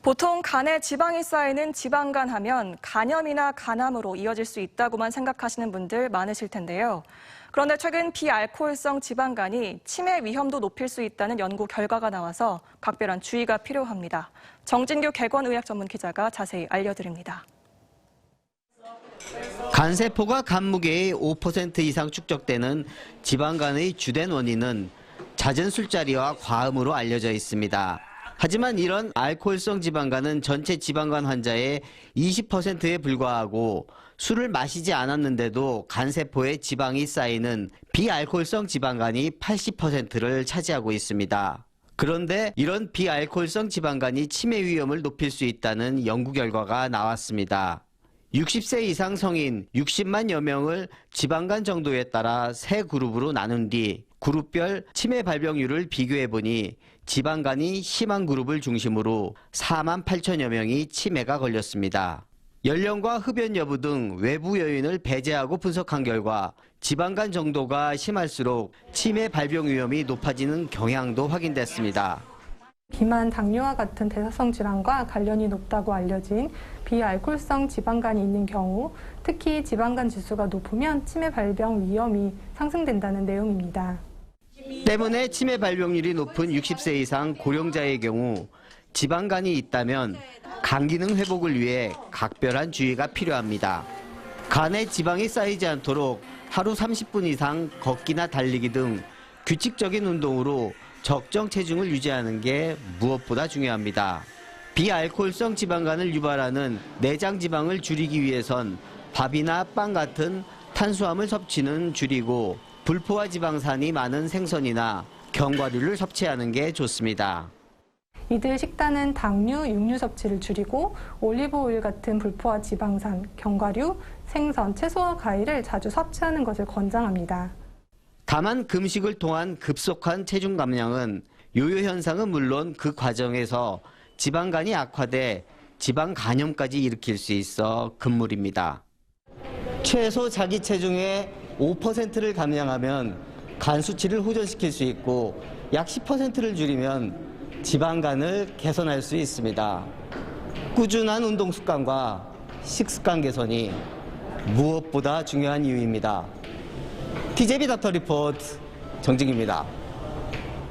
보통 간에 지방이 쌓이는 지방간 하면 간염이나 간암으로 이어질 수 있다고만 생각하시는 분들 많으실 텐데요. 그런데 최근 비알코올성 지방간이 치매 위험도 높일 수 있다는 연구 결과가 나와서 각별한 주의가 필요합니다. 정진규 객원의학 전문 기자가 자세히 알려드립니다. 간세포가 간 무게의 5% 이상 축적되는 지방간의 주된 원인은 잦은 술자리와 과음으로 알려져 있습니다. 하지만 이런 알코올성 지방간은 전체 지방간 환자의 20%에 불과하고 술을 마시지 않았는데도 간세포에 지방이 쌓이는 비알코올성 지방간이 80%를 차지하고 있습니다. 그런데 이런 비알코올성 지방간이 치매 위험을 높일 수 있다는 연구 결과가 나왔습니다. 60세 이상 성인 60만여 명을 지방간 정도에 따라 세 그룹으로 나눈 뒤 그룹별 치매 발병률을 비교해보니 지방간이 심한 그룹을 중심으로 4만 8천여 명이 치매가 걸렸습니다. 연령과 흡연 여부 등 외부 요인을 배제하고 분석한 결과 지방간 정도가 심할수록 치매 발병 위험이 높아지는 경향도 확인됐습니다. 비만, 당뇨와 같은 대사성 질환과 관련이 높다고 알려진 비알코올성 지방간이 있는 경우, 특히 지방간 지수가 높으면 치매 발병 위험이 상승된다는 내용입니다. 때문에 치매 발병률이 높은 60세 이상 고령자의 경우 지방간이 있다면 간 기능 회복을 위해 각별한 주의가 필요합니다. 간에 지방이 쌓이지 않도록 하루 30분 이상 걷기나 달리기 등 규칙적인 운동으로 적정 체중을 유지하는 게 무엇보다 중요합니다. 비알코올성 지방간을 유발하는 내장 지방을 줄이기 위해선 밥이나 빵 같은 탄수화물 섭취는 줄이고 불포화 지방산이 많은 생선이나 견과류를 섭취하는 게 좋습니다. 이들 식단은 당류, 육류 섭취를 줄이고 올리브 오일 같은 불포화 지방산, 견과류, 생선, 채소와 과일을 자주 섭취하는 것을 권장합니다. 다만 금식을 통한 급속한 체중 감량은 요요 현상은 물론 그 과정에서 지방간이 악화돼 지방 간염까지 일으킬 수 있어 금물입니다. 최소 자기 체중의 5%를 감량하면 간 수치를 호전시킬 수 있고 약 10%를 줄이면 지방간을 개선할 수 있습니다. 꾸준한 운동 습관과 식습관 개선이 무엇보다 중요한 이유입니다. TJB 닥터 리포트 정진규입니다.